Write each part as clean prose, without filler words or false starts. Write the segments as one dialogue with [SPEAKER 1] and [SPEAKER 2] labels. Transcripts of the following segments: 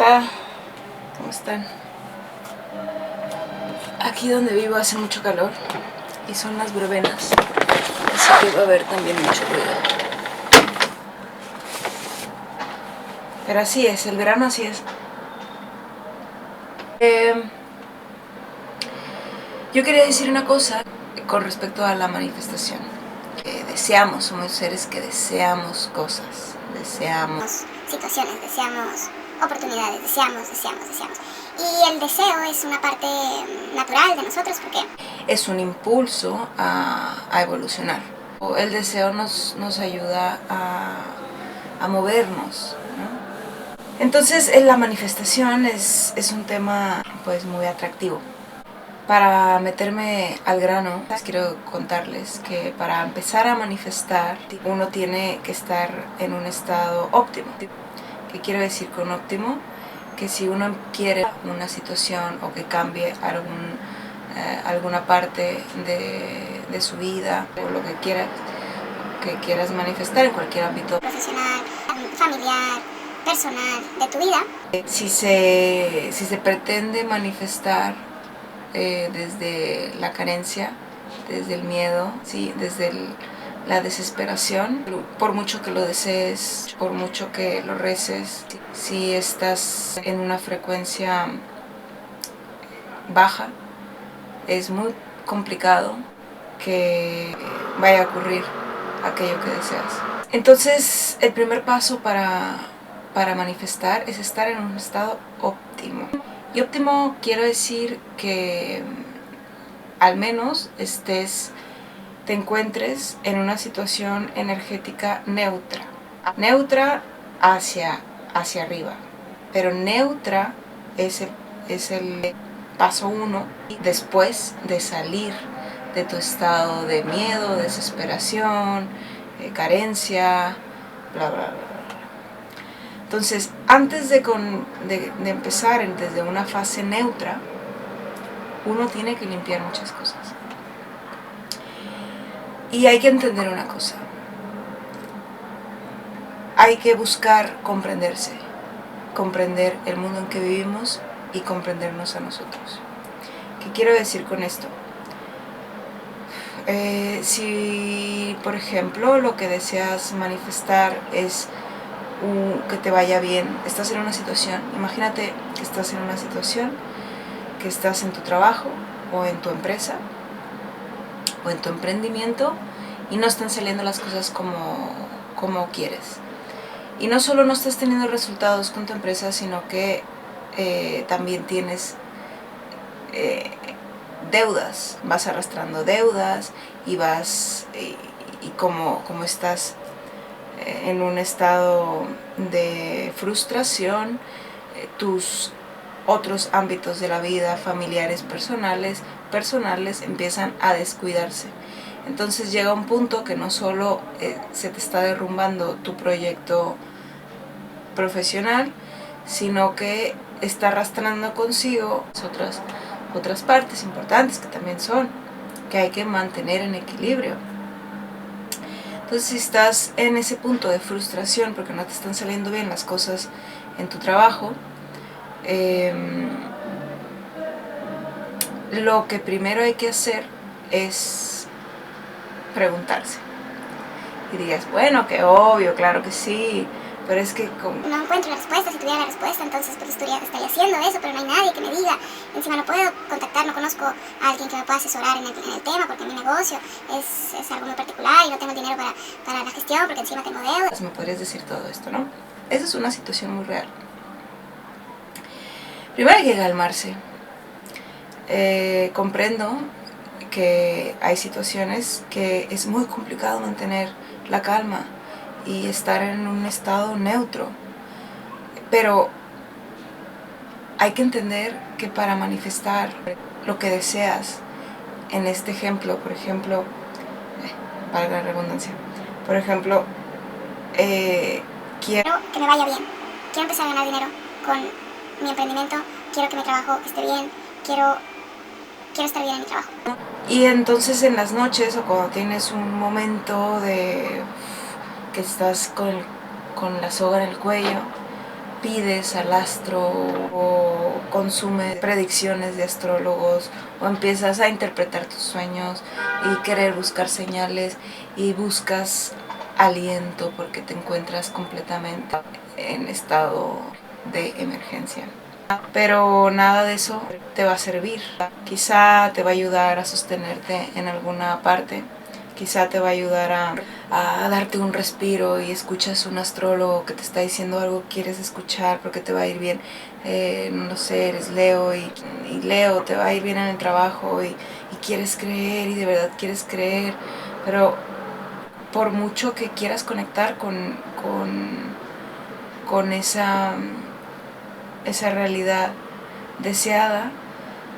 [SPEAKER 1] Hola, ¿cómo están? Aquí donde vivo hace mucho calor y son las verbenas, así que va a haber también mucho ruido. Pero así es, el verano así es. Yo quería decir una cosa con respecto a la manifestación. Deseamos, somos seres que deseamos cosas, deseamos
[SPEAKER 2] situaciones, deseamos oportunidades, deseamos. Y el deseo es una parte natural de nosotros porque
[SPEAKER 1] es un impulso a evolucionar. El deseo nos ayuda a movernos, ¿no? Entonces la manifestación es un tema pues muy atractivo. Para meterme al grano, quiero contarles que para empezar a manifestar uno tiene que estar en un estado óptimo. ¿Qué quiero decir con óptimo? Que si uno quiere una situación o que cambie alguna parte de su vida o lo que quieras manifestar en cualquier ámbito
[SPEAKER 2] profesional, familiar, personal, de tu vida.
[SPEAKER 1] Si se pretende manifestar desde la carencia, desde el miedo, ¿sí? Desde la desesperación, por mucho que lo desees, por mucho que lo reces, si estás en una frecuencia baja, es muy complicado que vaya a ocurrir aquello que deseas. Entonces, el primer paso para manifestar es estar en un estado óptimo. Y óptimo quiero decir que al menos te encuentres en una situación energética neutra. Neutra hacia arriba, pero neutra es el paso 1 después de salir de tu estado de miedo, desesperación, carencia, bla, bla, bla. Entonces, antes de empezar desde una fase neutra, uno tiene que limpiar muchas cosas. Y hay que entender una cosa. Hay que buscar comprenderse, comprender el mundo en que vivimos y comprendernos a nosotros. ¿Qué quiero decir con esto? Si, por ejemplo, lo que deseas manifestar es que te vaya bien, estás en una situación, imagínate que estás en una situación, que estás en tu trabajo o en tu empresa o en tu emprendimiento y no están saliendo las cosas como quieres. Y no solo no estás teniendo resultados con tu empresa, sino que también tienes deudas, vas arrastrando deudas y y como estás en un estado de frustración, tus otros ámbitos de la vida, familiares, personales empiezan a descuidarse. Entonces llega un punto que no solo se te está derrumbando tu proyecto profesional, sino que está arrastrando consigo otras partes importantes que hay que mantener en equilibrio. Entonces, si estás en ese punto de frustración porque no te están saliendo bien las cosas en tu trabajo, lo que primero hay que hacer es preguntarse. Y digas, bueno, que obvio, claro que sí, pero es que
[SPEAKER 2] no encuentro la respuesta. Si tuviera la respuesta, entonces pues estaría haciendo eso, pero no hay nadie que me diga. Encima no puedo contactar, no conozco a alguien que me pueda asesorar en el tema, porque mi negocio es algo muy particular y no tengo el dinero para la gestión, porque encima tengo deudas.
[SPEAKER 1] Me podrías decir todo esto, ¿no? Esa es una situación muy real. Primero hay que calmarse. Comprendo que hay situaciones que es muy complicado mantener la calma y estar en un estado neutro, pero hay que entender que para manifestar lo que deseas, en este ejemplo, por ejemplo, valga la redundancia, por ejemplo,
[SPEAKER 2] quiero que me vaya bien, quiero empezar a ganar dinero con mi emprendimiento, quiero que mi trabajo esté bien, quiero estar bien en mi trabajo.
[SPEAKER 1] Y entonces en las noches o cuando tienes un momento de que estás con la soga en el cuello, pides al astro o consumes predicciones de astrólogos o empiezas a interpretar tus sueños y querer buscar señales y buscas aliento porque te encuentras completamente en estado de emergencia. Pero nada de eso te va a servir. Quizá te va a ayudar a sostenerte en alguna parte, quizá te va a ayudar a darte un respiro y escuchas un astrólogo que te está diciendo algo que quieres escuchar porque te va a ir bien. No sé, eres Leo y Leo te va a ir bien en el trabajo y quieres creer y de verdad quieres creer, pero por mucho que quieras conectar con esa realidad deseada,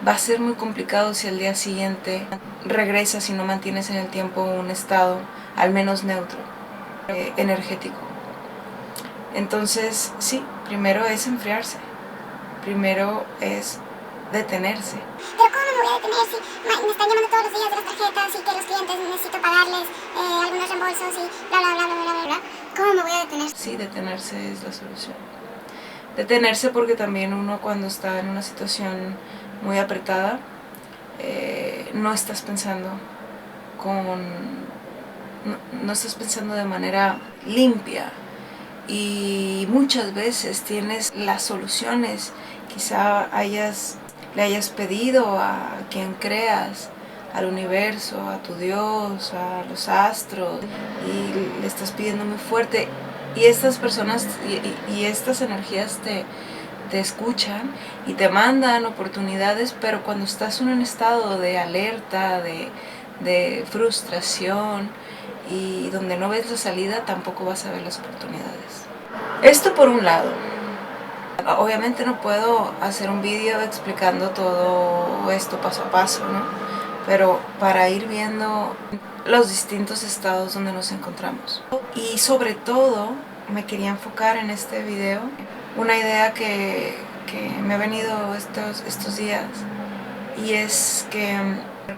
[SPEAKER 1] va a ser muy complicado si al día siguiente regresas y no mantienes en el tiempo un estado al menos neutro, energético. Entonces, sí, primero es enfriarse, primero es detenerse.
[SPEAKER 2] Pero ¿cómo me voy a detener si me están llamando todos los días de las tarjetas y que los clientes necesito pagarles algunos reembolsos y bla, bla, bla, bla, bla, bla? ¿Cómo me voy a detener?
[SPEAKER 1] Sí, detenerse es la solución. Detenerse porque también uno cuando está en una situación muy apretada, no estás pensando no estás pensando de manera limpia y muchas veces tienes las soluciones. Quizá le hayas pedido a quien creas, al universo, a tu Dios, a los astros, y le estás pidiendo muy fuerte y estas personas y estas energías te escuchan y te mandan oportunidades, pero cuando estás en un estado de alerta, de frustración y donde no ves la salida, tampoco vas a ver las oportunidades. Esto por un lado. Obviamente no puedo hacer un vídeo explicando todo esto paso a paso, ¿no? Pero para ir viendo los distintos estados donde nos encontramos. Y sobre todo me quería enfocar en este video una idea que me ha venido estos días, y es que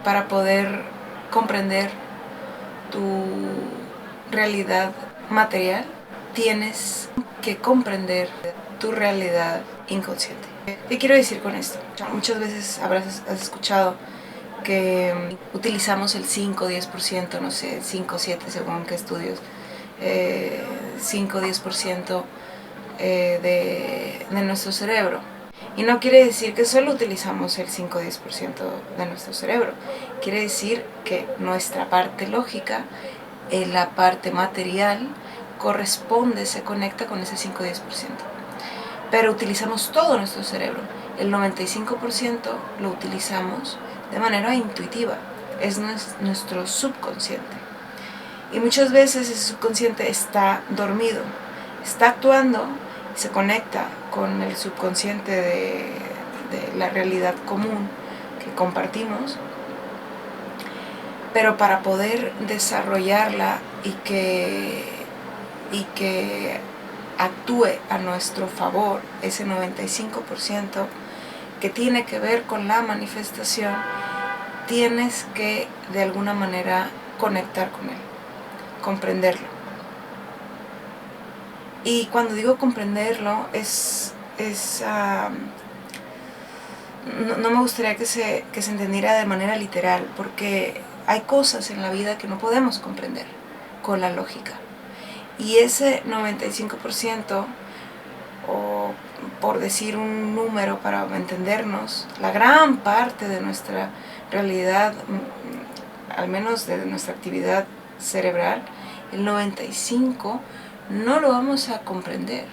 [SPEAKER 1] para poder comprender tu realidad material tienes que comprender tu realidad inconsciente. ¿Qué quiero decir con esto? Muchas veces has escuchado que utilizamos el 5-10%, no sé, 5-7 según qué estudios, 5-10% de nuestro cerebro. Y no quiere decir que solo utilizamos el 5-10% de nuestro cerebro. Quiere decir que nuestra parte lógica, la parte material, se conecta con ese 5-10%. Pero utilizamos todo nuestro cerebro. El 95% lo utilizamos de manera intuitiva. Es nuestro subconsciente. Y muchas veces ese subconsciente está dormido, está actuando y se conecta con el subconsciente de la realidad común que compartimos. Pero para poder desarrollarla y que actúe a nuestro favor, ese 95% que tiene que ver con la manifestación, tienes que de alguna manera conectar con él, comprenderlo. Y cuando digo comprenderlo, no me gustaría que se entendiera de manera literal, porque hay cosas en la vida que no podemos comprender con la lógica. Y ese 95%, o por decir un número para entendernos, la gran parte de nuestra realidad, al menos de nuestra actividad cerebral, el 95% no lo vamos a comprender.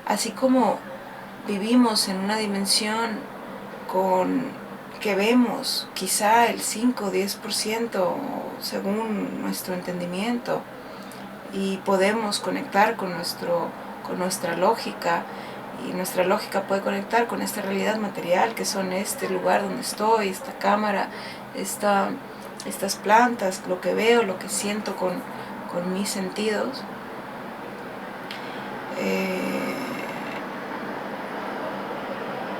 [SPEAKER 1] Así como vivimos en una dimensión que vemos quizá el 5-10% según nuestro entendimiento, y podemos conectar con nuestra lógica, y nuestra lógica puede conectar con esta realidad material que son este lugar donde estoy, esta cámara, estas plantas, lo que veo, lo que siento con mis sentidos.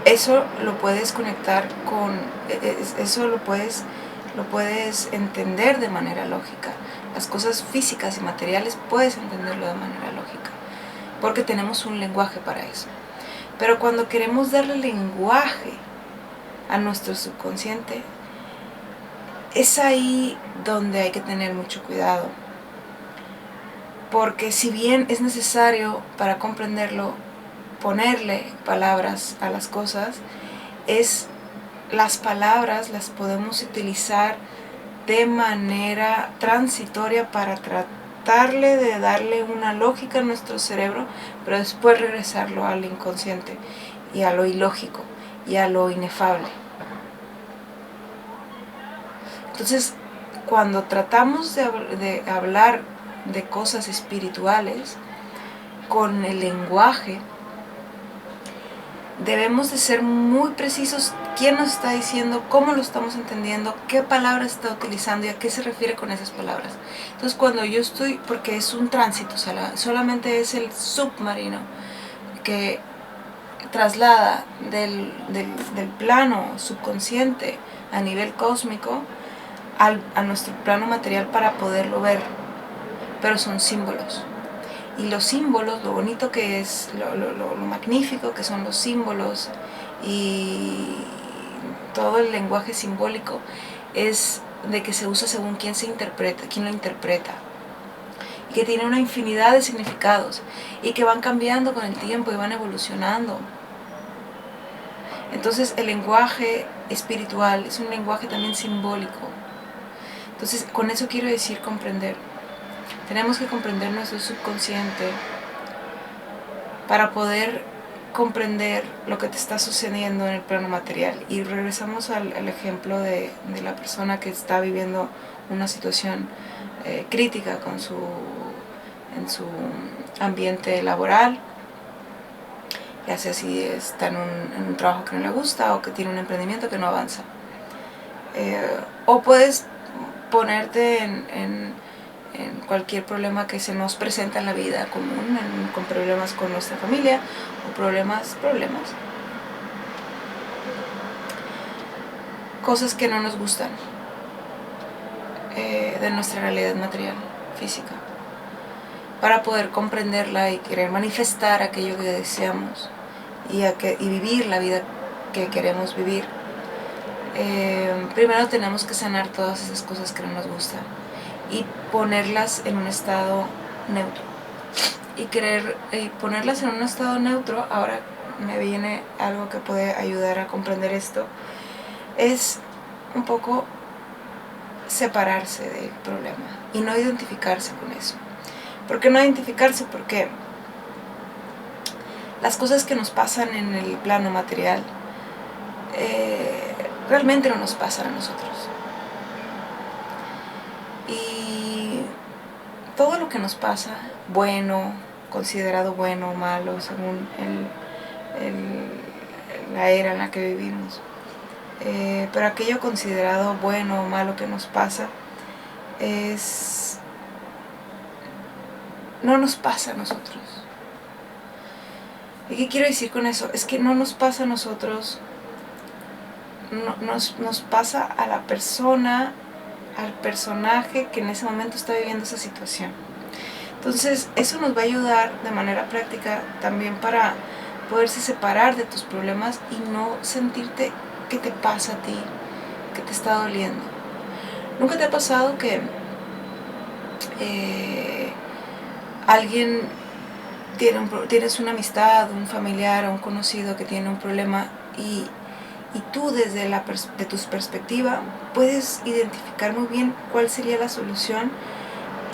[SPEAKER 1] Eso lo puedes conectar eso lo puedes entender de manera lógica. Las cosas físicas y materiales puedes entenderlo de manera lógica. porque tenemos un lenguaje para eso. Pero cuando queremos darle lenguaje a nuestro subconsciente, es ahí donde hay que tener mucho cuidado. Porque si bien es necesario para comprenderlo ponerle palabras a las cosas, las palabras las podemos utilizar de manera transitoria para tratarle de darle una lógica a nuestro cerebro, pero después regresarlo al inconsciente y a lo ilógico y a lo inefable. Entonces, cuando tratamos de hablar de cosas espirituales con el lenguaje, debemos de ser muy precisos quién nos está diciendo, cómo lo estamos entendiendo, qué palabras está utilizando y a qué se refiere con esas palabras. Entonces cuando yo estoy, porque es un tránsito, o sea, solamente es el submarino que traslada del plano subconsciente a nivel cósmico a nuestro plano material para poderlo ver, pero son símbolos. Y los símbolos, lo bonito que es, lo magnífico que son los símbolos y todo el lenguaje simbólico, es de que se usa según quién lo interpreta. Y que tiene una infinidad de significados y que van cambiando con el tiempo y van evolucionando. Entonces el lenguaje espiritual es un lenguaje también simbólico. Entonces con eso quiero decir comprender. Tenemos que comprender nuestro subconsciente para poder comprender lo que te está sucediendo en el plano material. Y regresamos al ejemplo de la persona que está viviendo una situación crítica en su ambiente laboral, ya sea si está en un trabajo que no le gusta o que tiene un emprendimiento que no avanza. O puedes ponerte en cualquier problema que se nos presenta en la vida común, con problemas con nuestra familia o problemas. Cosas que no nos gustan de nuestra realidad material, física, para poder comprenderla y querer manifestar aquello que deseamos y vivir la vida que queremos vivir. Primero tenemos que sanar todas esas cosas que no nos gustan y ponerlas en un estado neutro. Y ponerlas en un estado neutro, ahora me viene algo que puede ayudar a comprender esto, es un poco separarse del problema y no identificarse con eso. ¿Por qué no identificarse? Porque las cosas que nos pasan en el plano material realmente no nos pasan a nosotros. Y todo lo que nos pasa, bueno, considerado bueno o malo, según la era en la que vivimos, pero aquello considerado bueno o malo que nos pasa, no nos pasa a nosotros. ¿Y qué quiero decir con eso? Es que no nos pasa a nosotros, nos pasa a la persona, al personaje que en ese momento está viviendo esa situación. Entonces eso nos va a ayudar de manera práctica también para poderse separar de tus problemas y no sentirte que te pasa a ti, que te está doliendo. ¿Nunca te ha pasado que tienes una amistad, un familiar o un conocido que tiene un problema y tú desde tu perspectiva puedes identificar muy bien cuál sería la solución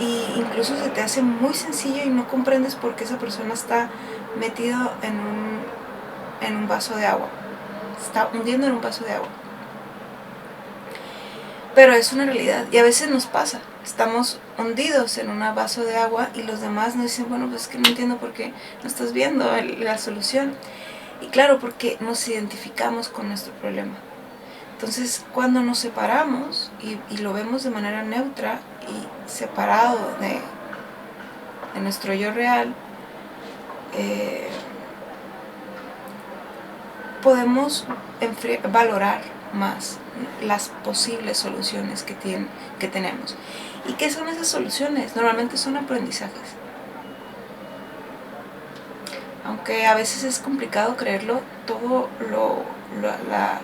[SPEAKER 1] e incluso se te hace muy sencillo y no comprendes por qué esa persona está metido en un vaso de agua, está hundiendo en un vaso de agua? Pero es una realidad y a veces nos pasa, estamos hundidos en un vaso de agua y los demás nos dicen, bueno, pues es que no entiendo por qué no estás viendo la solución. Y claro, porque nos identificamos con nuestro problema. Entonces, cuando nos separamos y lo vemos de manera neutra y separado de nuestro yo real, podemos valorar más las posibles soluciones que tenemos. ¿Y qué son esas soluciones? Normalmente son aprendizajes. aunque a veces es complicado creerlo, todo la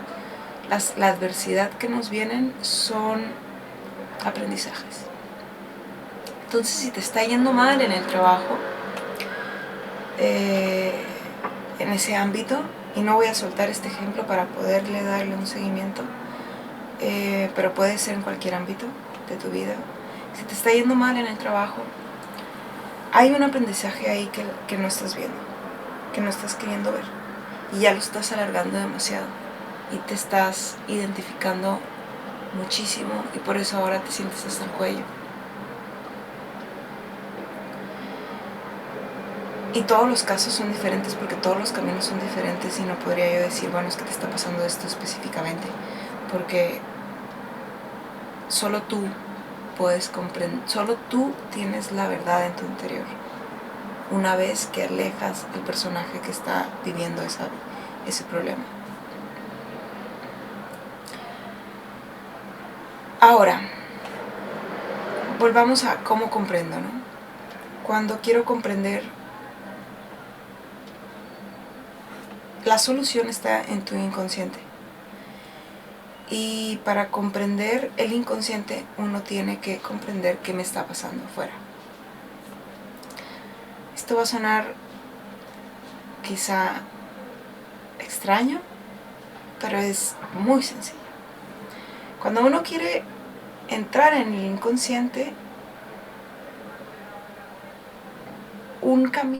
[SPEAKER 1] adversidad que nos vienen son aprendizajes. Entonces, si te está yendo mal en el trabajo, en ese ámbito, y no voy a soltar este ejemplo para poderle darle un seguimiento, pero puede ser en cualquier ámbito de tu vida. Si te está yendo mal en el trabajo, hay un aprendizaje ahí que no estás viendo, que no estás queriendo ver, y ya lo estás alargando demasiado y te estás identificando muchísimo, y por eso ahora te sientes hasta el cuello. Y todos los casos son diferentes porque todos los caminos son diferentes, y no podría yo decir, bueno, es que te está pasando esto específicamente, porque solo tú puedes comprender, solo tú tienes la verdad en tu interior, una vez que alejas el personaje que está viviendo ese problema. Ahora, volvamos a cómo comprendo, ¿no? Cuando quiero comprender, la solución está en tu inconsciente. Y para comprender el inconsciente, uno tiene que comprender qué me está pasando afuera. Esto va a sonar quizá extraño, pero es muy sencillo. Cuando uno quiere entrar en el inconsciente, un camino